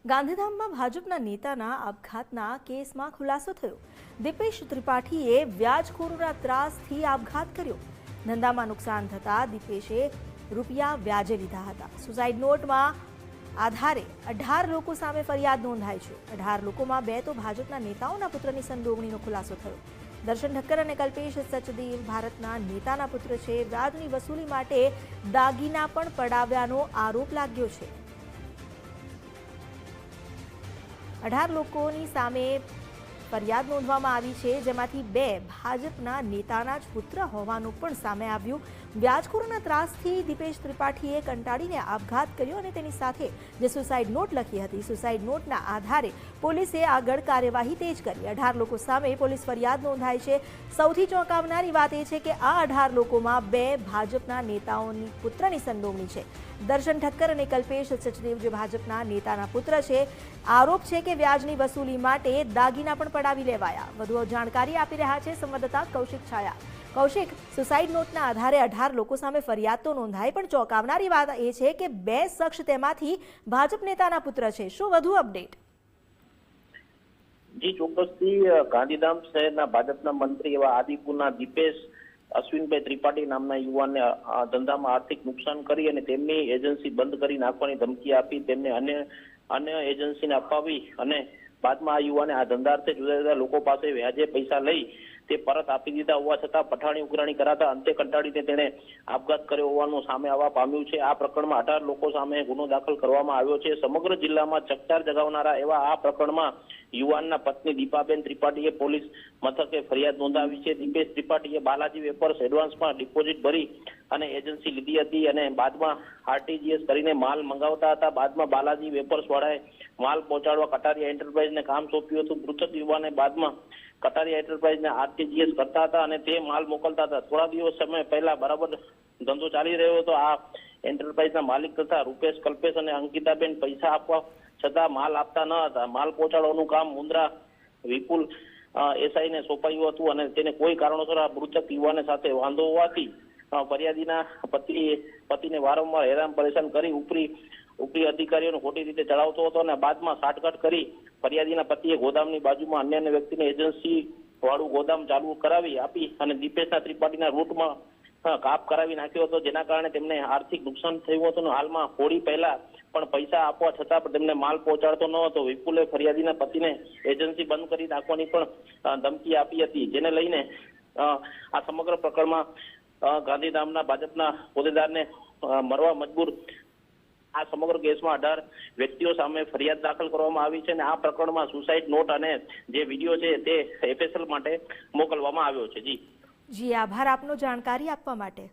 ગાંધીધામમાં ભાજપના નેતાના આપઘાતના કેસમાં ખુલાસો થયો। દીપેશ ત્રિપાઠીએ વ્યાજખોરોના ત્રાસથી આપઘાત કર્યો। ધંધામાં નુકસાન થતાં દીપેશે રૂપિયા વ્યાજે લીધા હતા। સુસાઇડ નોટમાં આધારે 18 લોકો સામે ફરિયાદ નોંધાઈ છે। 18 લોકોમાં 2 તો ભાજપના નેતાઓના પુત્રની સંડોવણીનો ખુલાસો થયો। દર્શન ઠક્કર અને કલ્પેશ સચદેવ ભારતના નેતાના પુત્ર છે। વ્યાજની વસૂલી માટે દાગીના પણ પડાવ્યાનો આરોપ લાગ્યો છે। 18 લોકોની સામે ફરિયાદ નોંધવામાં આવી છે, જેમાંથી 2 ભાજપના નેતાના જ પુત્ર હોવાનું પણ સામે આવ્યું। વ્યાજખોરોના ત્રાસથી દીપેશ ત્રિપાઠીએ કંટાળીને આપઘાત કર્યો અને તેની સાથે જે સુસાઇડ નોટ લખી હતી, સુસાઇડ નોટના આધારે પોલીસે આગળ કાર્યવાહી તેજ કરી। 18 લોકો સામે પોલીસ ફરિયાદ નોંધાઈ છે। સૌથી ચોંકાવનારી વાત એ છે કે આ 18 લોકોમાં 2 ભાજપના નેતાઓની પુત્રની સંડોવણી છે। દર્શન ઠક્કર અને કલ્પેશ સચદેવ જે ભાજપના નેતાના પુત્ર છે। આરોપ છે કે વ્યાજની વસૂલી માટે દાગીના પણ પડાવી લેવાયા। વધુ જાણકારી આપી રહ્યા છે સંવાદદાતા કૌશિક છાયા। કૌશિક, સુસાઇડ નોટના આધારે 18 લોકો સામે ફરિયાદ તો નોંધાઈ, પણ ચોંકાવનારી વાત એ છે કે 2 શખ્સ તેમાંથી ભાજપ નેતાના પુત્ર છે। શું વધુ અપડેટ? જી ચોક્કસથી ગાંધીધામ શહેરના ભાજપના મંત્રી એવા આદિપુરના દીપેશ અશ્વિનભાઈ ત્રિપાઠી નામના યુવાનને ધંધામાં આર્થિક નુકસાન કરી અને તેમની એજન્સી બંધ કરી નાખવાની ધમકી આપી તેમને અન્ય એજન્સીને અપાવી અને બાદમાં આ યુવાને આ ધંધાર્થે જુદા જુદા લોકો પાસે વ્યાજે પૈસા લઈ તે પરત આપી દીધા હોવા છતાં પઠાણી ઉઘરાણી કરાતા અંતે કંટાળીને તેણે આપઘાત કર્યો હોવાનું સામે આવવા પામ્યું છે। આ પ્રકરણમાં 18 લોકો સામે ગુનો દાખલ કરવામાં આવ્યો છે। સમગ્ર જિલ્લામાં ચકચાર જગાવનારા એવા આ પ્રકરણમાં યુવાનના પત્ની દીપાબેન ત્રિપાઠીએ પોલીસ મથકે ફરિયાદ નોંધાવી છે। દીપેશ ત્રિપાઠીએ બાલાજી વેપર્સ એડવાન્સમાં ડિપોઝિટ ભરી અને એજન્સી લીધી હતી અને બાદમાં આરટીજીએસ કરીને માલ મંગાવતા હતા। બાદમાં બાલાજી વેપર્સ વાળાએ માલ પહોંચાડવા કટારિયા એન્ટરપ્રાઇઝને કામ સોંપ્યું હતું। મૃતક યુવાને બાદમાં કટારિયા એન્ટરપ્રાઇઝને આરટીજીએસ કરતા હતા અને તે માલ મોકલતા હતા। થોડા દિવસ સમય પહેલા બરાબર ધંધો ચાલી રહ્યો હતો। આ એન્ટરપ્રાઇઝના માલિક તથા રૂપેશ, કલ્પેશ અને અંકિતાબેન પૈસા આપવા છતાં માલ આપતા ન હતા। માલ પહોંચાડવાનું કામ મુન્દ્રા વિપુલ એસઆઈને સોંપાયું હતું અને તેને કોઈ કારણોસર આ મૃતક યુવાને સાથે વાંધો હોવાથી ફરિયાદીના પતિને વારંવાર હેરાન પરેશાન કરી ઉપરી અધિકારીઓને ખોટી રીતે ચડાવતો હતો અને બાદમાં સાટગાંઠ કરી ફરિયાદીના પતિએ ગોદામની બાજુમાં અન્ય વ્યક્તિને એજન્સી વાળું ગોદામ ચાલુ કરાવી આપી અને દીપેશના ત્રિપાઠીના રૂટમાં કાપ કરાવી નાખ્યો હતો, જેના કારણે તેમને આર્થિક નુકસાન થયું હતું। હાલમાં હોળી પહેલા પણ પૈસા આપવા છતાં પણ તેમને માલ પહોંચાડતો ન હતો। વિપુલે ફરિયાદીના પતિને એજન્સી બંધ કરી નાખવાની પણ ધમકી આપી હતી, જેને લઈને આ સમગ્ર પ્રકરણમાં ગાંધીધામના ભાજપના હોદ્દેદારને મરવા મજબૂર આ સમગ્ર કેસમાં 18 વ્યક્તિઓ સામે ફરિયાદ દાખલ કરવામાં આવી છે અને આ પ્રકરણમાં સુસાઇડ નોટ અને જે વિડીયો છે તે એફએસએલ માટે મોકલવામાં આવ્યો છે। જી આભાર આપનો જાણકારી આપવા માટે।